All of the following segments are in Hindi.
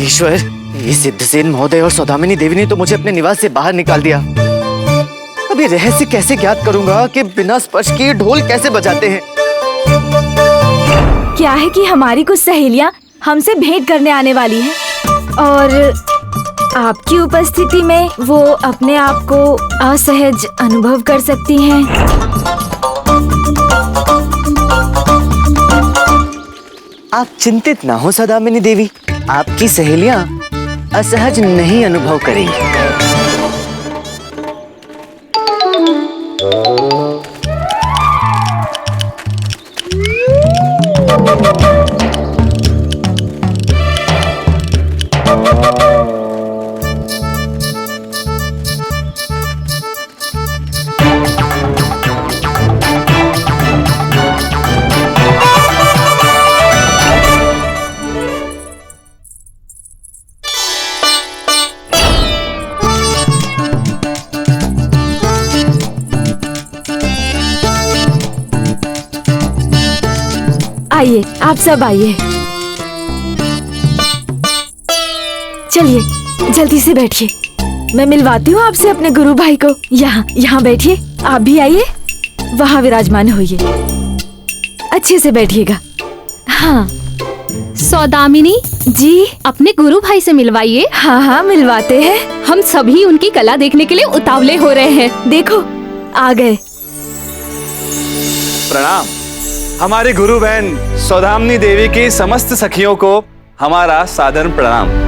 ईश्वर, ये सिद्धसेन महोदय और सौदामिनी देवी ने तो मुझे अपने निवास से बाहर निकाल दिया। अब ये रहस्य कैसे ज्ञात करूंगा कि बिना स्पर्श किए ढोल कैसे बजाते हैं? क्या है कि हमारी कुछ सहेलियां हमसे भेंट करने आने वाली हैं और आपकी उपस्थिति में वो अपने आप को असहज अनुभव कर सकती हैं। आप चिंतित ना हो सौदामिनी देवी, आपकी सहेलियां असहज नहीं अनुभव करेंगी। आइए, आप सब आइए। चलिए जल्दी से बैठिए, मैं मिलवाती हूँ आपसे अपने गुरु भाई को। यहाँ बैठिए। आप भी आइए, वहाँ विराजमान होइए। अच्छे से बैठिएगा। हाँ सौदामिनी जी, अपने गुरु भाई से मिलवाइए। हाँ मिलवाते हैं। हम सभी उनकी कला देखने के लिए उतावले हो रहे हैं। देखो आ गए। प्रणाम। हमारी गुरु बहन सौदामिनी देवी की समस्त सखियों को हमारा सादर प्रणाम।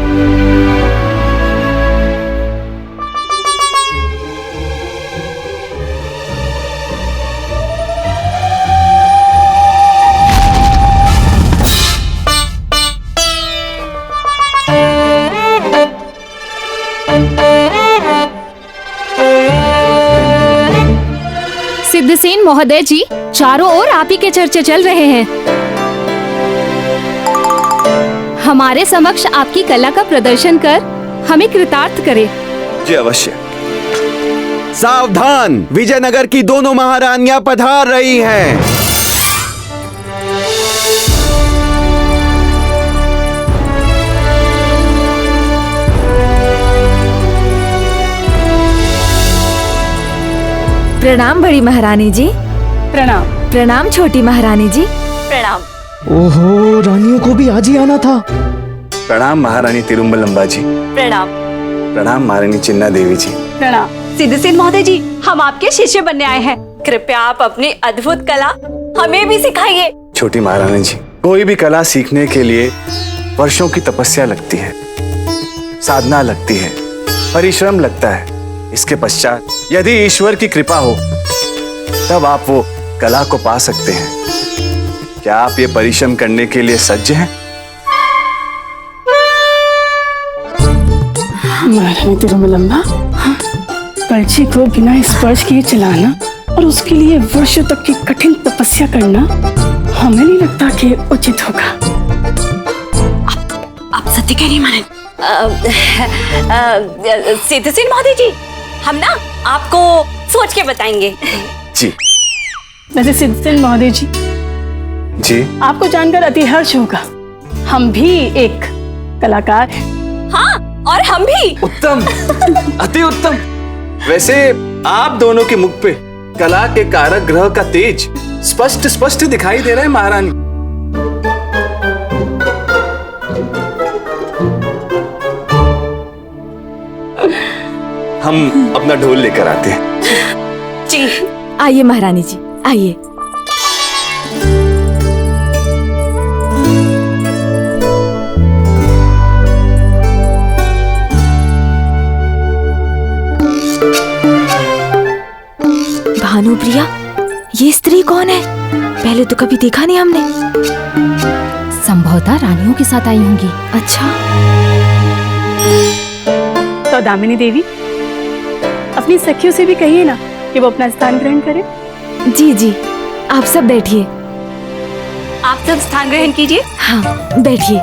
सिद्धसेन महोदय जी, चारों ओर आप ही के चर्चे चल रहे हैं। हमारे समक्ष आपकी कला का प्रदर्शन कर हमें कृतार्थ करें। जी अवश्य। सावधान, विजयनगर की दोनों महारानियां पधार रही हैं। प्रणाम बड़ी महारानी जी। प्रणाम। प्रणाम छोटी महारानी जी। प्रणाम। ओहो, रानियों को भी आज ही आना था। प्रणाम महारानी तिरुम्बलम्बा जी। प्रणाम। प्रणाम महारानी चिन्ना देवी जी। प्रणाम। सिद्धसेन महोदय जी, हम आपके शिष्य बनने आए हैं। कृपया आप अपनी अद्भुत कला हमें भी सिखाइए। छोटी महारानी जी, कोई भी कला सीखने के लिए वर्षों की तपस्या लगती है, साधना लगती है, परिश्रम लगता है। इसके पश्चात यदि ईश्वर की कृपा हो तब आप वो कला को पा सकते हैं। क्या आप ये परिश्रम करने के लिए सज्ज हैं? महारानी तिरुमलम्बा, पर्ची को बिना स्पर्श किए चलाना और उसके लिए वर्षों तक की कठिन तपस्या करना हमें नहीं लगता कि उचित होगा। आप सत्य कह रही महारानी। सिद्धसेन महोदय जी, हम ना आपको सोच के बताएंगे। जी। वैसे सिद्धसेन महोदय जी, आपको जानकर अति हर्ष होगा, हम भी एक कलाकार हैं। हाँ, और हम भी। उत्तम, अति उत्तम। वैसे आप दोनों के मुख पे कला के कारक ग्रह का तेज स्पष्ट स्पष्ट दिखाई दे रहा है महारानी। हम अपना ढोल लेकर आते हैं। जी। आइए महारानी जी, आइए। भानुप्रिया, ये स्त्री कौन है? पहले तो कभी देखा नहीं हमने। संभवतः रानियों के साथ आई होंगी। अच्छा। सौदामिनी देवी, अपनी सखियों से भी कहिए ना कि वो अपना स्थान ग्रहण करें। जी, आप सब बैठिए। आप सब स्थान ग्रहण कीजिए। हाँ बैठिए।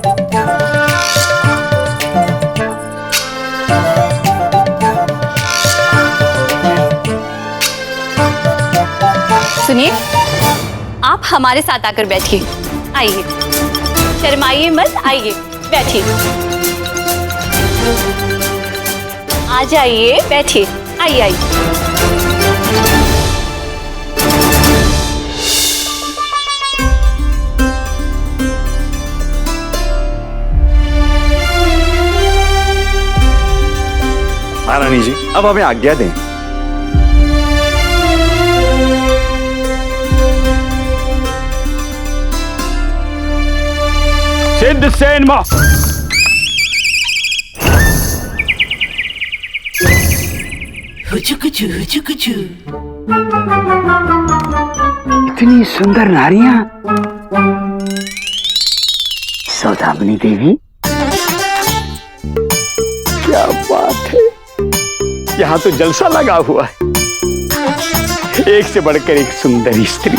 सुनिए, आप हमारे साथ आकर बैठिए। आइए। शर्माइए मत, आइए बैठिए। आ जाइए, बैठिए, आइए आइए। महारानी जी, अब हमें आज्ञा दें। सिद्धसेन इतनी सुंदर नारियां, सौदामिनी देवी, क्या बात है। यहाँ तो जलसा लगा हुआ है, एक से बढ़कर एक सुंदर स्त्री।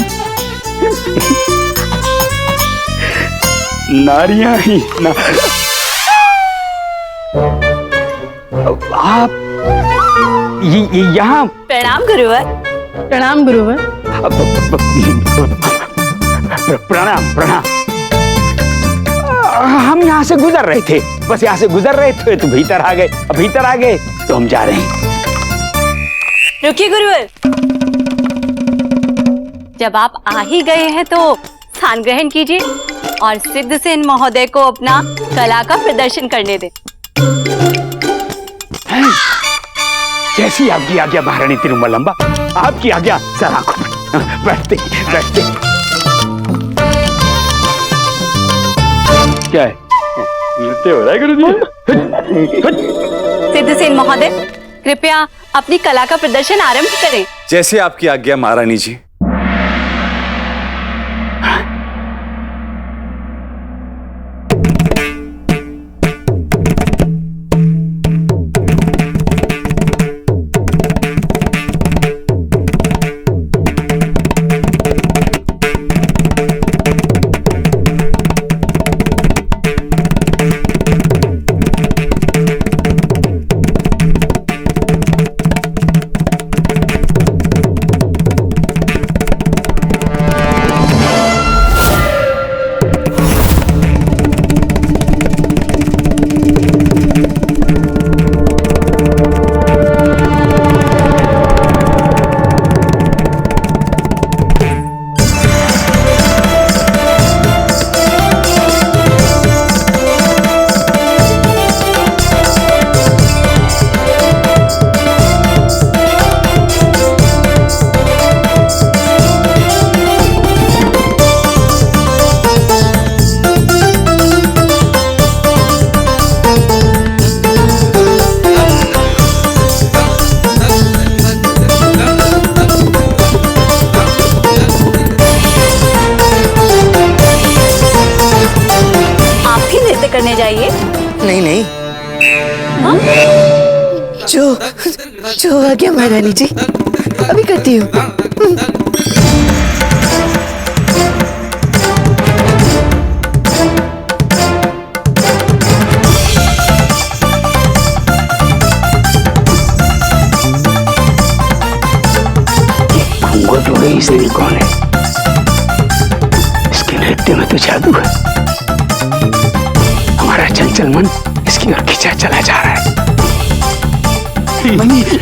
नारियां ही ना। आप यहाँ। प्रणाम गुरुवर। प्रणाम गुरुवर। प्रणाम प्रणाम। हम यहाँ से गुजर रहे थे, बस यहाँ से गुजर रहे थे तो भीतर आ गए, भीतर आ गए तो हम जा रहे हैं। रुकिए गुरुवर, जब आप आ ही गए हैं तो स्थान ग्रहण कीजिए और सिद्धसेन महोदय को अपना कला का प्रदर्शन करने दें। जैसी आपकी आज्ञा महारानी तिरुमलंबा, आपकी आज्ञा सराखों में। बैठते बैठते। क्या है? नृत्य हो रहा है गुरुजी? सिद्धसेन महोदय, कृपया अपनी कला का प्रदर्शन आरंभ करें। जैसे आपकी आज्ञा महारानी जी। करने जाइए। नहीं नहीं, जो आ गया महारानी जी, अभी करती हूँ। स्त्री कौन है? इसके नृत्य में तो जादू है। हमारा चंचल मन इसकी ओर खिंचा चला जा रहा है।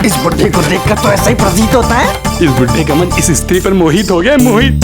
इस बुढ़े को देखकर तो ऐसा ही प्रतीत होता है। इस बुढ़े का मन इस स्त्री पर मोहित हो गया, मोहित।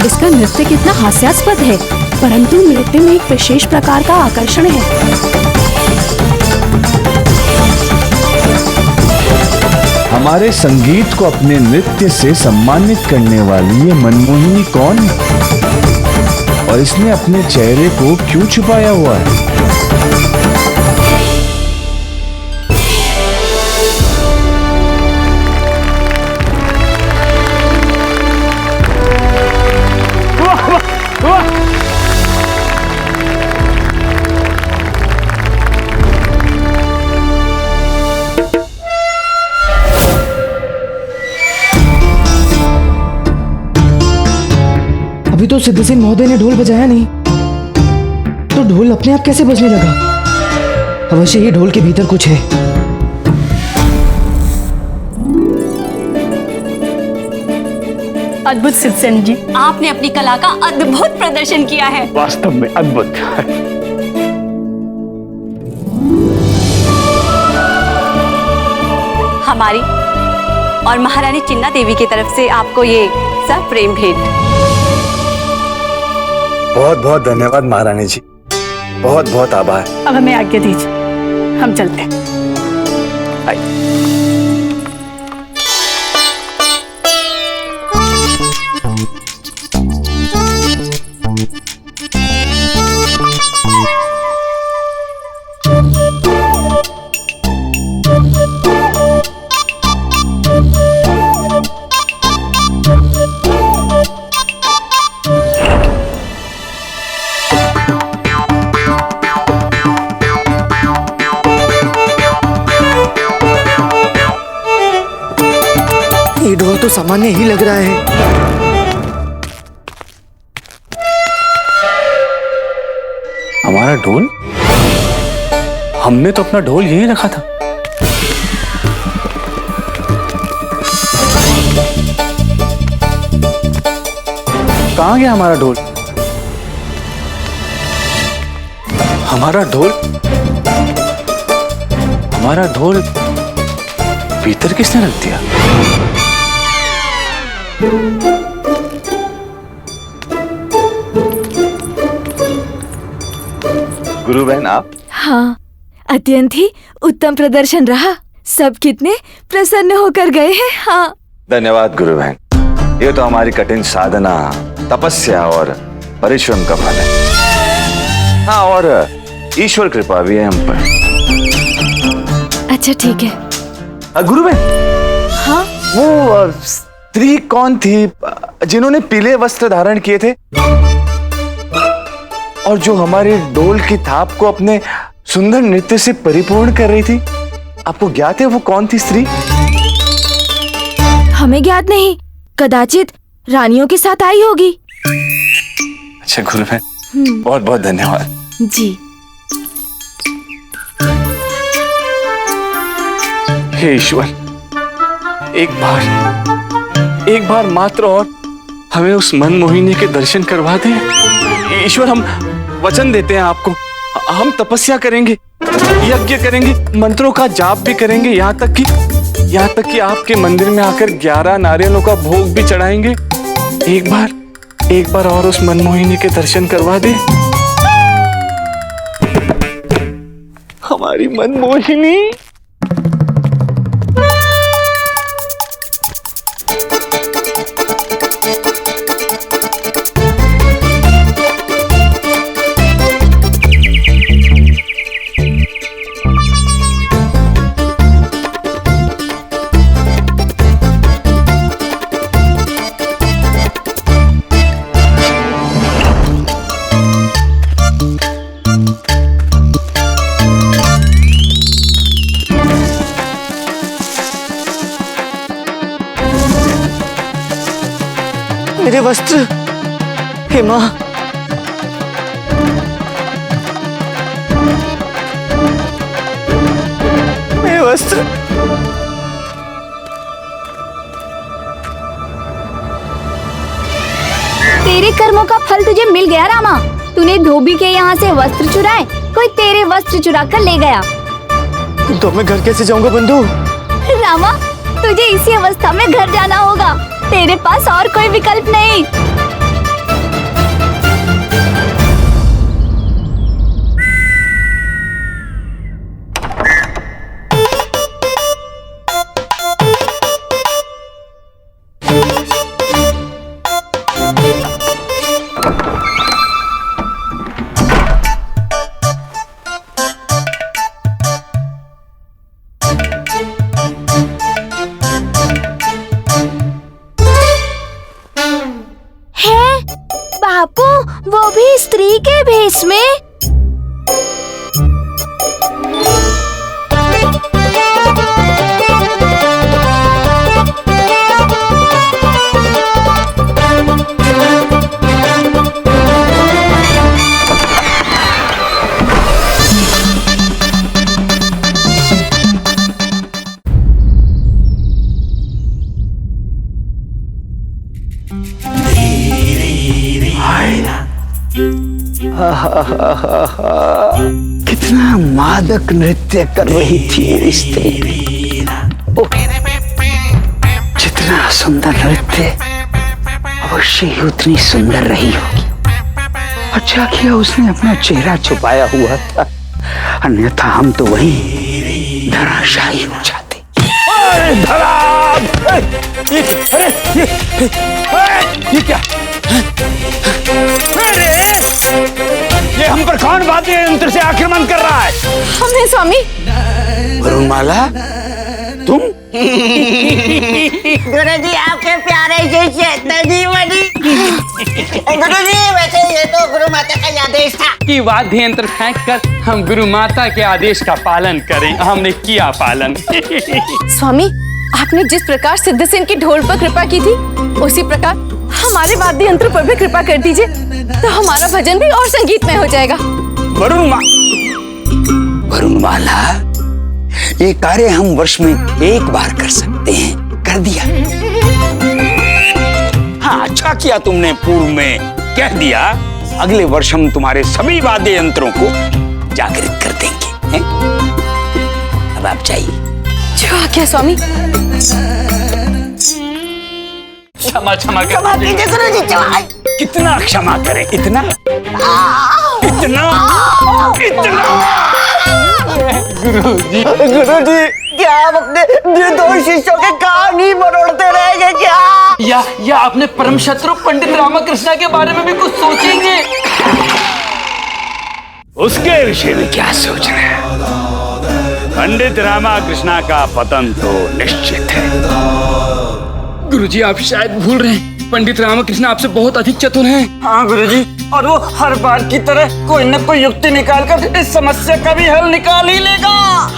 इसका नृत्य कितना हास्यास्पद है, परंतु नृत्य में एक विशेष प्रकार का आकर्षण है। हमारे संगीत को अपने नृत्य से सम्मानित करने वाली ये मनमोहिनी कौन है और इसने अपने चेहरे को क्यों छुपाया हुआ है? अभी तो सिद्धसेन महोदय ने ढोल बजाया नहीं, तो ढोल अपने आप कैसे बजने लगा? अवश्य ही ढोल के भीतर कुछ है। अद्भुत सिद्धसेन जी, आपने अपनी कला का अद्भुत प्रदर्शन किया है। वास्तव में अद्भुत। हमारी और महारानी चिन्ना देवी की तरफ से आपको ये सब प्रेम भेंट। बहुत बहुत धन्यवाद महारानी जी, बहुत बहुत आभार। अब हमें आज्ञा दीजिए, हम चलते हैं। ये ढोल तो सामान्य ही लग रहा है। हमारा ढोल? हमने तो अपना ढोल यहीं रखा था। कहाँ गया हमारा ढोल? हमारा ढोल? हमारा ढोल भीतर किसने रख दिया? गुरु बहन आप? हाँ, अत्यंत ही उत्तम प्रदर्शन रहा। सब कितने प्रसन्न होकर गए हैं। हाँ, धन्यवाद गुरु बहन। ये तो हमारी कठिन साधना, तपस्या और परिश्रम का फल है। हाँ, और ईश्वर कृपा भी है हम पर। अच्छा ठीक है। गुरु बहन, हाँ, वो स्त्री कौन थी जिन्होंने पीले वस्त्र धारण किए थे और जो हमारे ढोल की थाप को अपने सुंदर नृत्य से परिपूर्ण कर रही थी? आपको ज्ञात है वो कौन थी स्त्री? हमें ज्ञात नहीं, कदाचित रानियों के साथ आई होगी। अच्छा गुरु बहन, बहुत बहुत धन्यवाद। जी। हे ईश्वर, एक बार मात्र और हमें उस मनमोहिनी के दर्शन करवा दे। ईश्वर, हम वचन देते हैं आपको, हम तपस्या करेंगे, यज्ञ करेंगे, मंत्रों का जाप भी करेंगे, यहाँ तक कि आपके मंदिर में आकर 11 नारियलों का भोग भी चढ़ाएंगे। एक बार और उस मनमोहिनी के दर्शन करवा दे। हमारी मनमोहिनी। मेरे वस्त्र, हे माँ, मेरे वस्त्र। तेरे कर्मों का फल तुझे मिल गया रामा। तूने धोबी के यहाँ से वस्त्र चुराए, कोई तेरे वस्त्र चुरा कर ले गया। तो मैं घर कैसे जाऊंगा बंधु? रामा, तुझे इसी अवस्था में घर जाना होगा। तेरे पास और कोई विकल्प नहीं। बापू, वो भी स्त्री के भेष में? कितना मादक नृत्य कर रही थी वो स्त्री। जितना सुंदर नृत्य अवश्य ही उतनी सुंदर रही होगी। अच्छा किया उसने अपना चेहरा छुपाया हुआ था, अन्यथा हम तो वहीं धराशायी हो जाते। ये क्या? ये हम पर कौन वाद्य यंत्र से आक्रमण कर रहा है? हम हैं स्वामी। वरुणमाला, तुम? गुरुजी आपके प्यारे शिष्य तजीवनी। गुरुजी वैसे ये तो गुरु माता का आदेश था कि वाद्य यंत्र फेंक कर हम गुरु माता के आदेश का पालन करें। हमने किया पालन। स्वामी, आपने जिस प्रकार सिद्धसेन की ढोल पर कृपा की थी, उसी प्रकार हमारे वाद्य यंत्र पर भी कृपा कर दीजिए, तो हमारा भजन भी और संगीतमय हो जाएगा। वरुणमाला, ये कार्य हम वर्ष में एक बार कर सकते हैं, कर दिया। हाँ, अच्छा किया तुमने पूर्व में कह दिया। अगले वर्ष हम तुम्हारे सभी वाद्य यंत्रों को जागृत कर देंगे, हैं? अब आप जाइए। जो आज्ञा स्वामी। क्षमा क्षमा क्षमा कीजिए गुरुजी, क्षमा। कितना क्षमा करें? इतना इतना इतना? गुरुजी, क्या आप अपने ये दो शिष्यों के कान ही मरोड़ते रहेंगे क्या? या अपने परम शत्रु पंडित रामकृष्ण के बारे में भी कुछ सोचेंगे? उसके विषय में क्या सोच रहे हैं? पंडित रामकृष्ण का पतन तो निश्चित है। गुरुजी, आप शायद भूल रहे हैं, पंडित रामकृष्ण आपसे बहुत अधिक चतुर हैं। हाँ गुरुजी, और वो हर बार की तरह कोई न कोई युक्ति निकालकर इस समस्या का भी हल निकाल ही लेगा।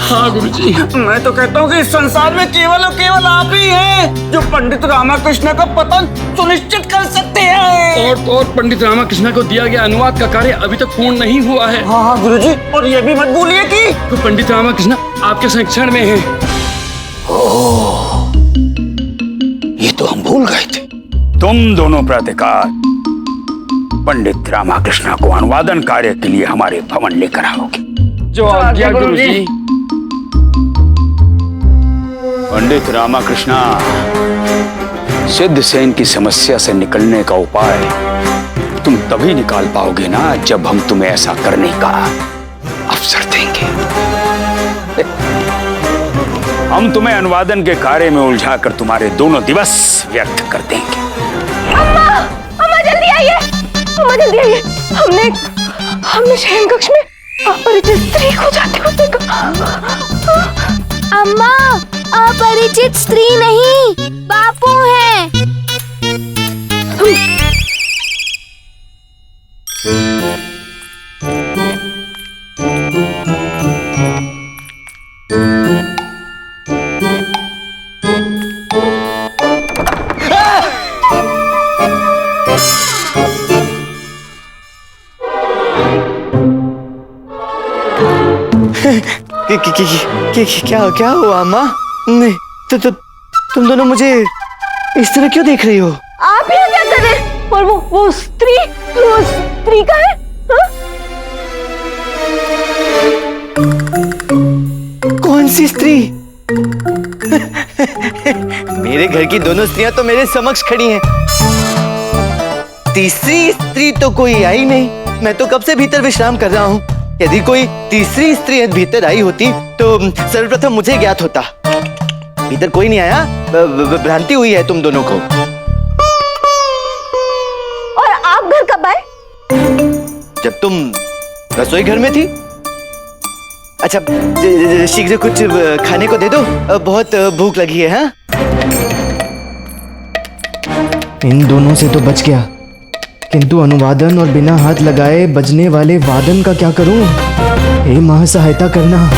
हाँ गुरुजी। मैं तो कहता हूँ कि इस संसार में केवल और केवल आप ही हैं जो पंडित रामकृष्ण का पतन सुनिश्चित कर सकते हैं। और पंडित रामकृष्ण को दिया गया अनुवाद का कार्य अभी तक पूर्ण नहीं हुआ है। हाँ गुरुजी, और ये भी मत भूलिए कि तो पंडित रामकृष्ण आपके संरक्षण में हैं। ये तो हम भूल गए थे। तुम दोनों प्रातःकाल पंडित रामकृष्ण को अनुवादन कार्य के लिए हमारे भवन लेकर आओगे। जो आज्ञा गुरुजी। पंडित रामकृष्ण, सिद्धसेन की समस्या से निकलने का उपाय तुम तभी निकाल पाओगे ना जब हम तुम्हें ऐसा करने का अवसर देंगे। हम तुम्हें अनुवादन के कार्य में उलझाकर तुम्हारे दोनों दिवस व्यर्थ कर देंगे। अम्मा जल्दी आइए, अम्मा जल्दी आइए। हमने शयन कक्ष में अपरिचित स्त्री को जाते हुए देखा। अम्मा, अपरिचित स्त्री नहीं, बापू है। क्या हुआ अम्मा? नहीं तो तुम दोनों मुझे इस तरह क्यों देख रही हो? आप यहाँ क्या कर रहे हैं? और वो स्त्री का है? हा? कौन सी स्त्री? मेरे घर की दोनों स्त्रियां तो मेरे समक्ष खड़ी हैं। तीसरी स्त्री तो कोई आई नहीं। मैं तो कब से भीतर विश्राम कर रहा हूँ। यदि कोई तीसरी स्त्री भीतर आई होती तो सर्वप्रथम मुझे ज्ञात होता। भीतर कोई नहीं आया, भ्रांति हुई है तुम दोनों को। और आप घर कब आए? जब तुम रसोई घर में थी। अच्छा, शीघ्र कुछ खाने को दे दो, बहुत भूख लगी है। हाँ, इन दोनों से तो बच गया, किंतु अनुवादन और बिना हाथ लगाए बजने वाले वादन का क्या करूं? हे मां, सहायता करना।